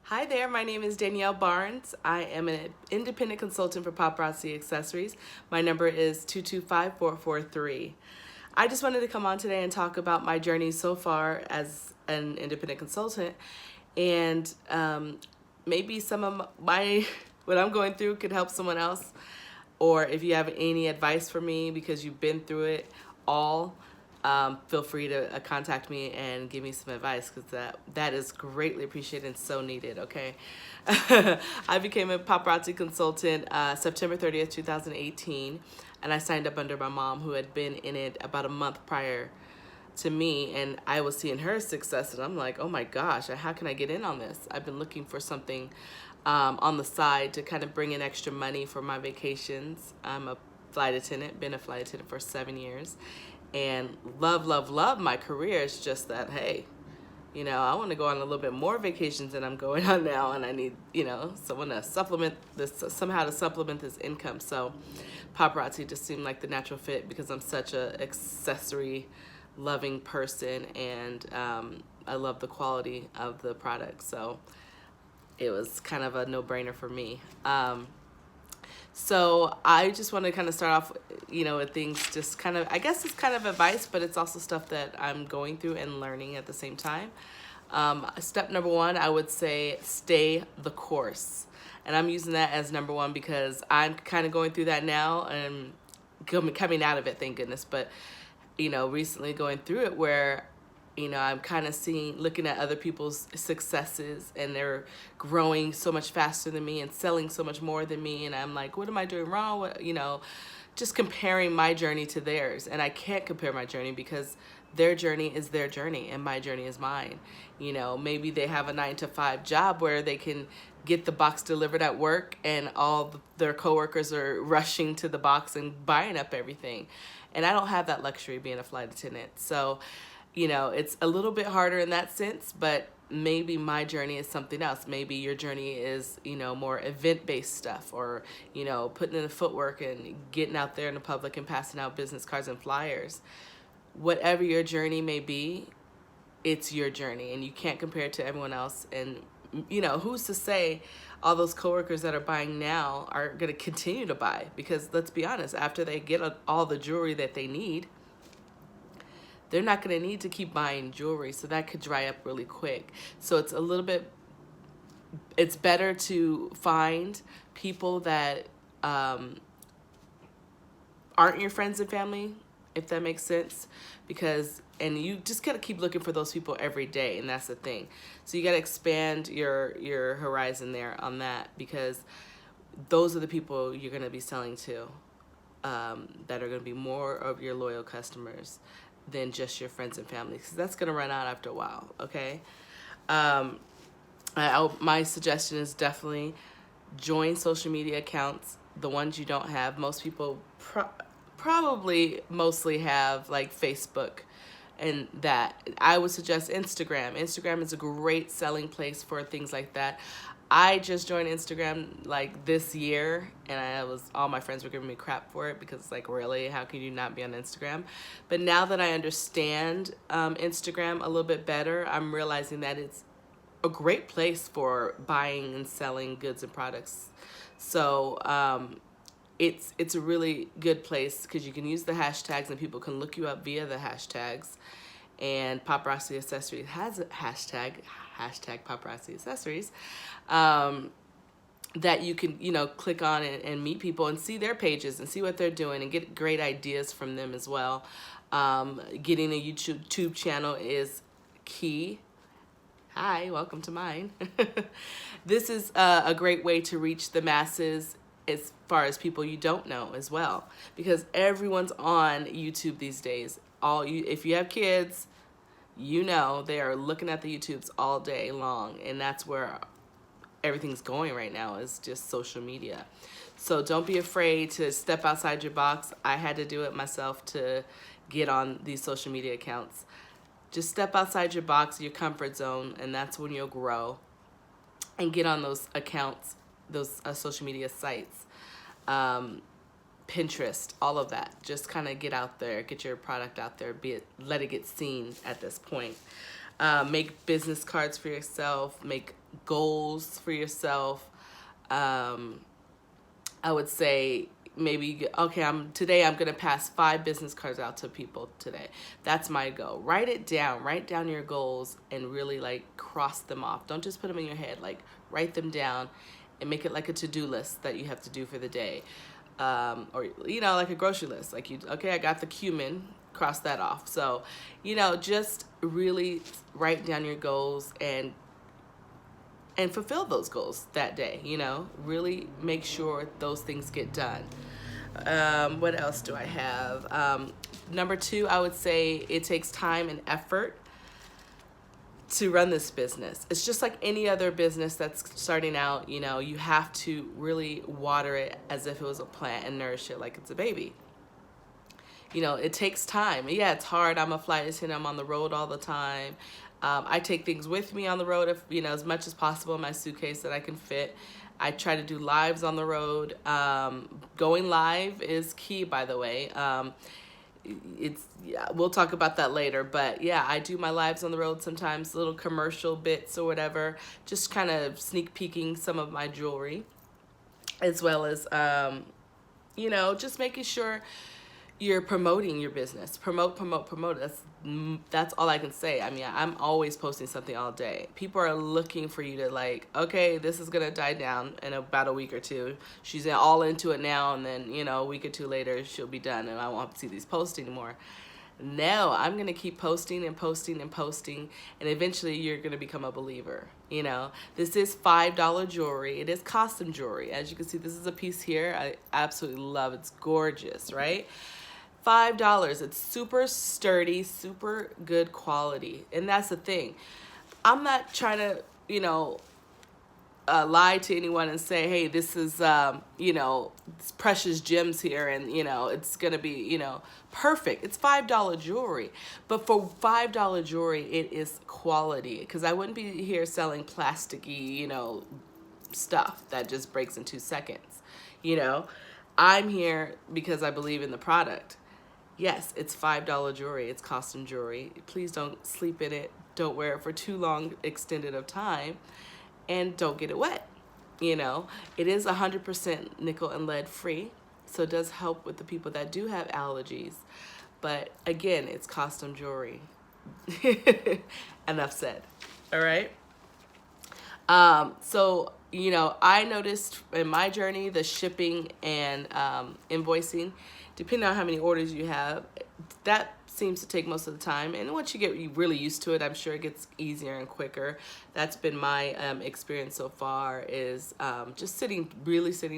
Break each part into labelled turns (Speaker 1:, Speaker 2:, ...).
Speaker 1: Hi there, my name is Danielle Barnes. I am an independent consultant for Paparazzi Accessories. My number is 225-443. I just wanted to come on today and talk about my journey so far as an independent consultant, and maybe some of my what I'm going through could help someone else, or if you have any advice for me because you've been through it all, feel free to contact me and give me some advice, because that is greatly appreciated and so needed. Okay. I became a paparazzi consultant September 30th 2018, and I signed up under my mom, who had been in it about a month prior to me, and I was seeing her success, and I'm like, oh my gosh, how can I get in on this? I've been looking for something on the side to kind of bring in extra money for my vacations. I'm a flight attendant, been a flight attendant for 7 years, and love my career. It's just that, hey, I want to go on a little bit more vacations than I'm going on now, and I need, someone to supplement this, somehow to supplement this income. So paparazzi just seemed like the natural fit, because I'm such a accessory loving person, and I love the quality of the product. So it was kind of a no-brainer for me. So I just want to kind of start off, with things just kind of, I guess it's kind of advice, but it's also stuff that I'm going through and learning at the same time. Step number one, I would say stay the course. And I'm using that as number one because I'm kind of going through that now and coming out of it, thank goodness. But, recently going through it where I'm kind of looking at other people's successes, and they're growing so much faster than me and selling so much more than me. And I'm like, what am I doing wrong? Just comparing my journey to theirs. And I can't compare my journey, because their journey is their journey and my journey is mine. Maybe they have a 9-to-5 job where they can get the box delivered at work, and all their coworkers are rushing to the box and buying up everything. And I don't have that luxury being a flight attendant. So, it's a little bit harder in that sense, but maybe my journey is something else. Maybe your journey is, more event-based stuff, or, putting in the footwork and getting out there in the public and passing out business cards and flyers. Whatever your journey may be, it's your journey, and you can't compare it to everyone else. And, who's to say all those coworkers that are buying now are going to continue to buy? Because let's be honest, after they get all the jewelry that they need, they're not going to need to keep buying jewelry, so that could dry up really quick. So it's better to find people that aren't your friends and family, if that makes sense, and you just got to keep looking for those people every day, and that's the thing. So you got to expand your horizon there on that, because those are the people you're going to be selling to, that are going to be more of your loyal customers than just your friends and family, because that's going to run out after a while. Okay. My suggestion is definitely join social media accounts, the ones you don't have. Most people probably mostly have like Facebook, and that I would suggest Instagram. Instagram is a great selling place for things like that. I just joined Instagram like this year, and all my friends were giving me crap for it, because it's like, really, how can you not be on Instagram? But now that I understand Instagram a little bit better, I'm realizing that it's a great place for buying and selling goods and products. So it's a really good place, because you can use the hashtags and people can look you up via the hashtags. And Paparazzi Accessories has a hashtag Paparazzi Accessories, that you can, click on and meet people and see their pages and see what they're doing and get great ideas from them as well. Getting a YouTube channel is key. Hi, welcome to mine. This is a great way to reach the masses as far as people you don't know as well, because everyone's on YouTube these days. If you have kids, they are looking at the YouTubes all day long, and that's where everything's going right now, is just social media. So don't be afraid to step outside your box. I had to do it myself to get on these social media accounts. Just step outside your box, your comfort zone, and that's when you'll grow and get on those accounts, those social media sites. Pinterest, all of that. Just kind of get out there, get your product out there, let it get seen at this point. Make business cards for yourself, make goals for yourself. I would say maybe, okay, today I'm gonna pass 5 business cards out to people today. That's my goal. Write it down. Write down your goals and really like cross them off. Don't just put them in your head. Like write them down and make it like a to-do list that you have to do for the day. Or like a grocery list. Like okay, I got the cumin. Cross that off. So, just really write down your goals and fulfill those goals that day. Really make sure those things get done. What else do I have? Number 2, I would say it takes time and effort to run this business. It's just like any other business that's starting out. You have to really water it as if it was a plant and nourish it like it's a baby. It takes time. Yeah, it's hard. I'm a flight attendant. I'm on the road all the time. I take things with me on the road, if as much as possible in my suitcase that I can fit. I try to do lives on the road. Going live is key, by the way. We'll talk about that later, but yeah, I do my lives on the road sometimes, little commercial bits or whatever, just kind of sneak peeking some of my jewelry, as well as just making sure you're promoting your business. Promote. That's all I can say. I mean, I'm always posting something all day. People are looking for you to like, okay, this is gonna die down in about a week or two. She's all into it now, and then a week or two later she'll be done, and I won't have to see these posts anymore. No, I'm gonna keep posting and posting and posting, and eventually you're gonna become a believer. This is $5 jewelry. It is costume jewelry. As you can see, this is a piece here. I absolutely love it. It's gorgeous, right? $5. It's super sturdy, super good quality. And that's the thing. I'm not trying to, lie to anyone and say, hey, this is, it's precious gems here and, it's going to be, perfect. It's $5 jewelry. But for $5 jewelry, it is quality. Because I wouldn't be here selling plasticky, stuff that just breaks in 2 seconds. I'm here because I believe in the product. Yes, it's $5 jewelry. It's costume jewelry. Please don't sleep in it. Don't wear it for too long extended of time. And don't get it wet. It is 100% nickel and lead free. So it does help with the people that do have allergies. But again, it's costume jewelry. Enough said. All right. So, I noticed in my journey, the shipping and invoicing, depending on how many orders you have, that seems to take most of the time. And once you get really used to it, I'm sure it gets easier and quicker. That's been my experience so far, is just sitting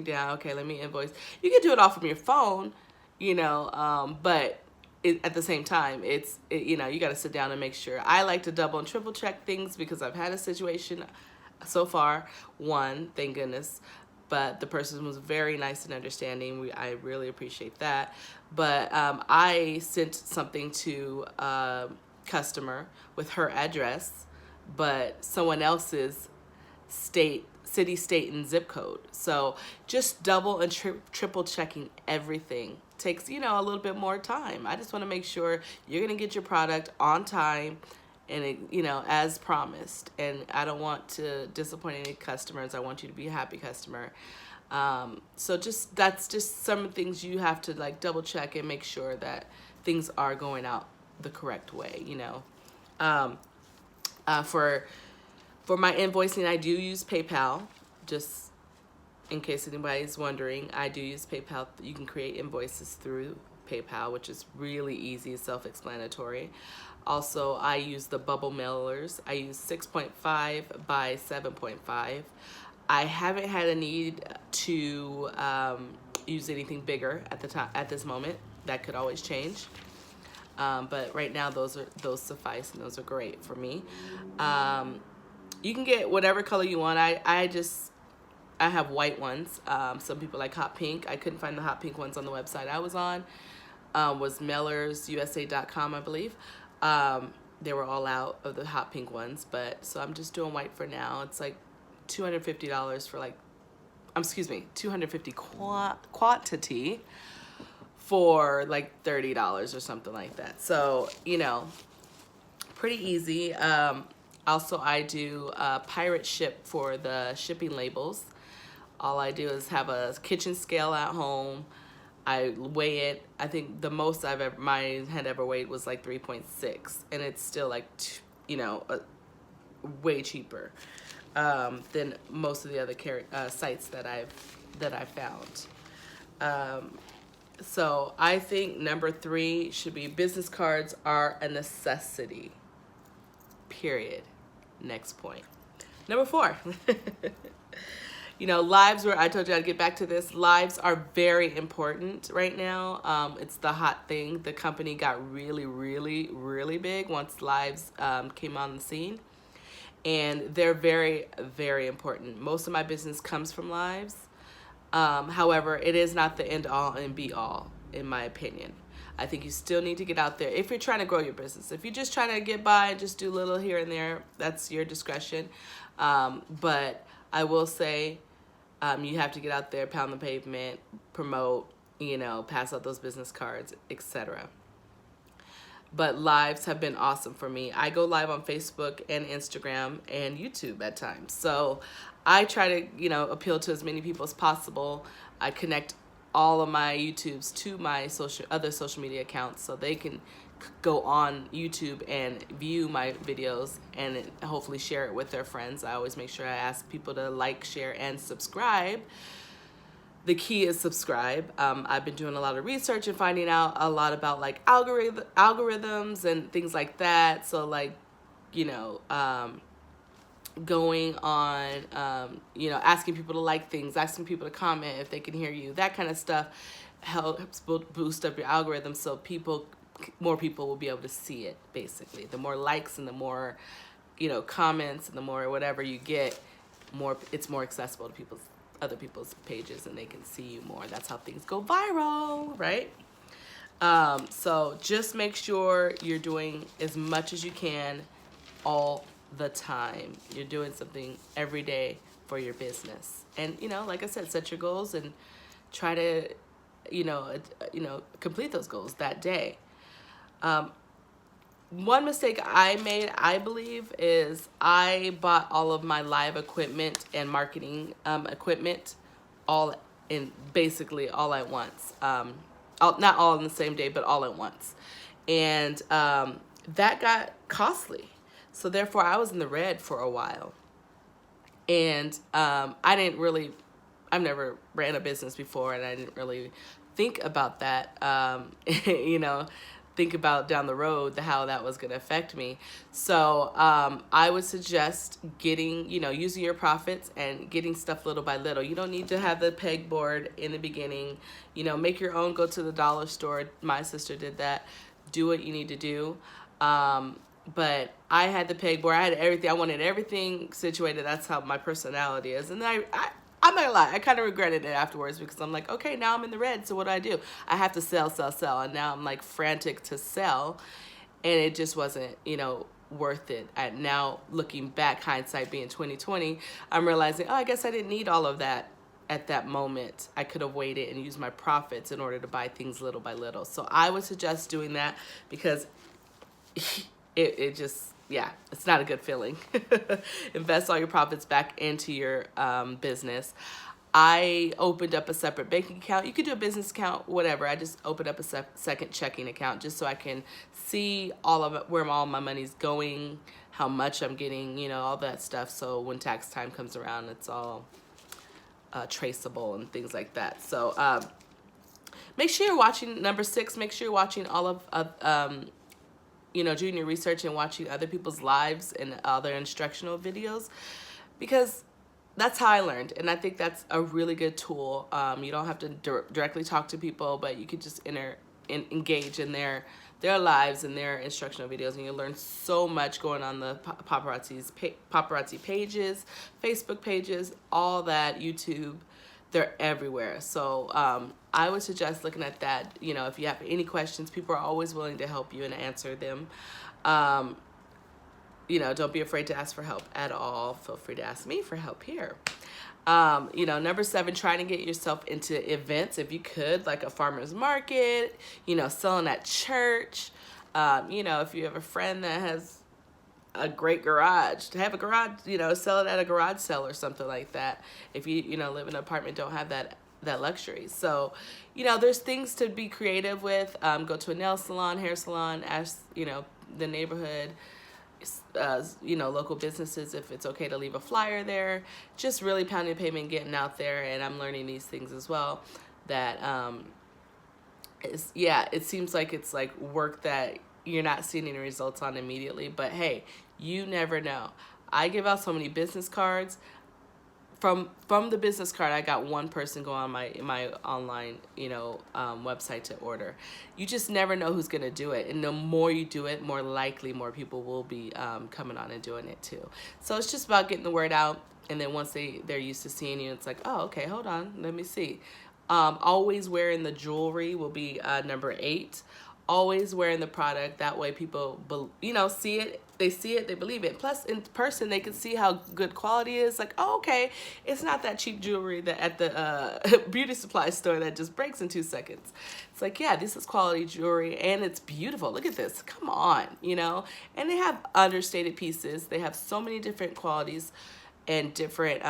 Speaker 1: down. Okay, let me invoice. You can do it all from your phone, but at the same time, you got to sit down and make sure. I like to double and triple check things because I've had a situation so far, one, thank goodness, but the person was very nice and understanding. I really appreciate that. But I sent something to a customer with her address, but someone else's city, state, and zip code. So just double and triple checking everything takes, a little bit more time. I just want to make sure you're going to get your product on time and it, as promised. And I don't want to disappoint any customers. I want you to be a happy customer. So that's just some things you have to like double check and make sure that things are going out the correct way. For my invoicing, I do use PayPal. Just in case anybody's wondering, I do use PayPal. You can create invoices through PayPal, which is really easy, self-explanatory. Also, I use the bubble mailers. I use 6.5 by 7.5. I haven't had a need to use anything bigger at this moment. That could always change. But right now, those suffice, and those are great for me. You can get whatever color you want. I have white ones. Some people like hot pink. I couldn't find the hot pink ones on the website I was on. Was mailersusa.com, I believe. They were all out of the hot pink ones, so I'm just doing white for now. It's like $250 for $250 quantity for like $30 or something like that. So, Pretty easy. Also, I do pirate ship for the shipping labels. All I do is have a kitchen scale at home. I weigh it. I think the most my had ever weighed was like 3.6, and it's still like, way cheaper than most of the other sites that I've found. So I think number 3 should be business cards are a necessity. Period. Next point. Number 4. Lives were, I told you I'd get back to this. Lives are very important right now. It's the hot thing. The company got really, really, really big once lives came on the scene. And they're very, very important. Most of my business comes from lives. However, it is not the end all and be all, in my opinion. I think you still need to get out there if you're trying to grow your business. If you're just trying to get by and just do a little here and there, that's your discretion. But I will say you have to get out there, pound the pavement, promote, pass out those business cards, etc. But lives have been awesome for me. I go live on Facebook and Instagram and YouTube at times. So I try to, appeal to as many people as possible. I connect all of my YouTubes to my other social media accounts so they can go on YouTube and view my videos and hopefully share it with their friends. I always make sure I ask people to like, share, and subscribe. The key is subscribe. I've been doing a lot of research and finding out a lot about like algorithms and things like that. So like, going on, asking people to like things, asking people to comment if they can hear you, that kind of stuff helps boost up your algorithm so more people will be able to see it, basically. The more likes and the more, comments and the more whatever you get, it's more accessible to other people's pages and they can see you more. That's how things go viral, right? So just make sure you're doing as much as you can all the time. You're doing something every day for your business. And, like I said, set your goals and try to, complete those goals that day. One mistake I made, I believe, is I bought all of my live equipment and marketing equipment basically all at once. Not all in the same day, but all at once. And that got costly. So therefore, I was in the red for a while. And I've never ran a business before, and I didn't really think about that, think about down the road how that was going to affect me. So I would suggest using your profits and getting stuff little by little. You don't need to have the pegboard in the beginning. Make your own, go to the dollar store. My sister did that. Do what you need to do. But I had the pegboard. I had everything. I wanted everything situated. That's how my personality is. And I'm not gonna lie, I kind of regretted it afterwards because I'm like, okay, now I'm in the red, so what do? I have to sell. And now I'm like frantic to sell. And it just wasn't, worth it. Now looking back, hindsight being 2020, I'm realizing, I guess I didn't need all of that at that moment. I could have waited and used my profits in order to buy things little by little. So I would suggest doing that because it just, it's not a good feeling. Invest all your profits back into your business. I opened up a separate banking account. You could do a business account, whatever. I just opened up a second checking account just so I can see all of it, where all my money's going, how much I'm getting, all that stuff. So when tax time comes around, it's all traceable and things like that. So make sure you're watching, number 6, make sure you're watching all of doing your research and watching other people's lives and other instructional videos, because that's how I learned. And I think that's a really good tool. You don't have to directly talk to people, but you could just engage in their lives and their instructional videos, and you'll learn so much going on the paparazzi pages, Facebook pages, all that, YouTube. They're everywhere. So I would suggest looking at that. If you have any questions, people are always willing to help you and answer them. Don't be afraid to ask for help at all. Feel free to ask me for help here. Number 7, trying to get yourself into events if you could, like a farmer's market, selling at church. If you have a friend that has a great garage. To have a garage, you know, sell it at a garage sale or something like that. If you know, live in an apartment, don't have that luxury. So, you know, there's things to be creative with. Go to a nail salon, hair salon, ask, you know, the neighborhood, you know, local businesses if it's okay to leave a flyer there. Just really pounding the pavement, getting out there. And I'm learning these things as well. That yeah, it seems like it's like work that you're not seeing any results on immediately. But hey, you never know. I give out so many business cards. From the business card, I got one person go on my online, you know, website to order. You just never know who's gonna do it, and the more you do it, more likely more people will be coming on and doing it too. So it's just about getting the word out, and then once they're used to seeing you, it's like, oh, okay, hold on, let me see. Always wearing the jewelry will be number 8. Always wearing the product. That way people, you know, see it. They see it, they believe it. Plus, in person, they can see how good quality is. Like, oh, okay, it's not that cheap jewelry that at the beauty supply store that just breaks in 2 seconds. It's like, yeah, this is quality jewelry, and it's beautiful. Look at this. Come on, you know? And they have understated pieces. They have so many different qualities and different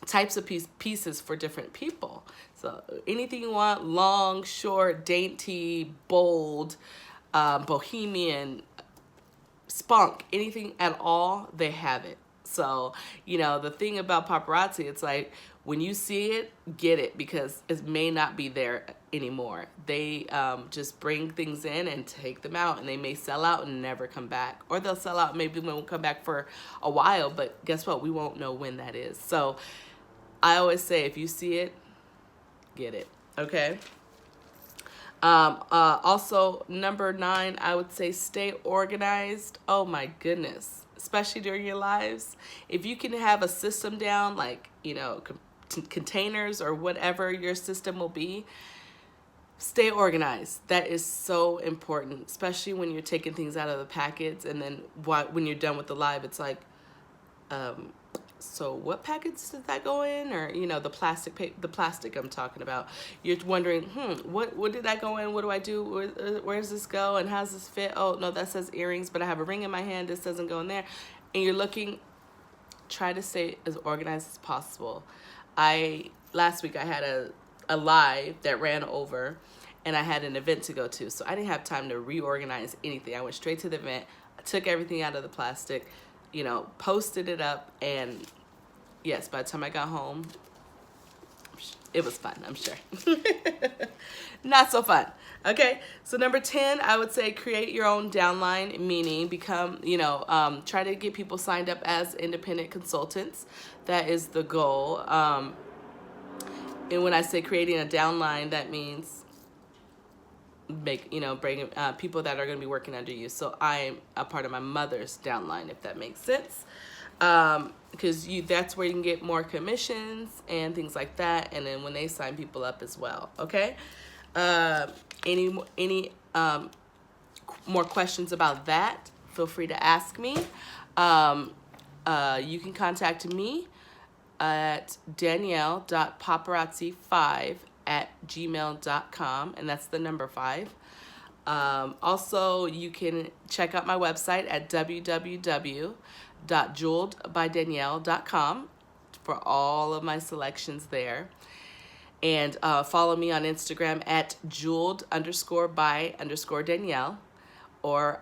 Speaker 1: types of pieces for different people. So anything you want, long, short, dainty, bold, bohemian, spunk, anything at all, they have it. So, you know, the thing about paparazzi, it's like when you see it, get it, because it may not be there anymore. They just bring things in and take them out, and they may sell out and never come back. Or they'll sell out, maybe won't come back for a while, but guess what? We won't know when that is. So I always say, if you see it, get it, okay? Also, number 9, I would say stay organized. Oh my goodness, especially during your lives. If you can have a system down, like, you know, containers or whatever your system will be, stay organized. That is so important, especially when you're taking things out of the packets, and then when you're done with the live, it's like, so what packets did that go in? Or, you know, the plastic I'm talking about. You're wondering, what did that go in? What do I do? Where does this go? And how does this fit? Oh, no, that says earrings, but I have a ring in my hand. This doesn't go in there. And you're looking, try to stay as organized as possible. Last week I had a live that ran over, and I had an event to go to. So I didn't have time to reorganize anything. I went straight to the event. I took everything out of the plastic, you know, posted it up, and yes, by the time I got home, it was fun, I'm sure. Not so fun. Okay, so number 10, I would say create your own downline, meaning become, you know, try to get people signed up as independent consultants. That is the goal. And when I say creating a downline, that means bring people that are going to be working under you. So I'm a part of my mother's downline, if that makes sense, because that's where you can get more commissions and things like that, and then when they sign people up as well. Okay, any more questions about that, feel free to ask me. You can contact me at danielle.paparazzi5@gmail.com, and that's the number 5. Also, you can check out my website at www.jeweledbydanielle.com for all of my selections there. And follow me on Instagram at jeweled_by_Danielle, or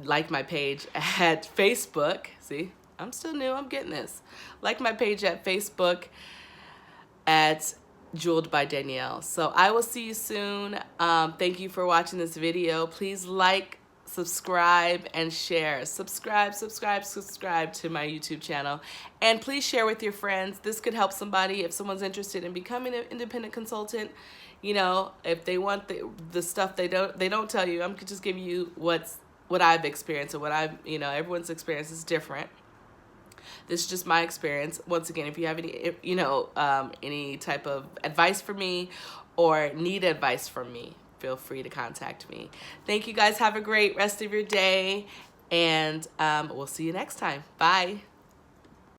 Speaker 1: like my page at Facebook. See, I'm still new, I'm getting this. Like my page at Facebook at Jeweled by Danielle. So I will see you soon. Thank you for watching this video. Please like, subscribe, and share. Subscribe to my YouTube channel. And please share with your friends. This could help somebody if someone's interested in becoming an independent consultant. You know, if they want the stuff they don't tell you, I'm just giving you what I've experienced, and everyone's experience is different. This is just my experience. Once again, if you have any, any type of advice for me or need advice from me, feel free to contact me. Thank you guys. Have a great rest of your day, and we'll see you next time. Bye.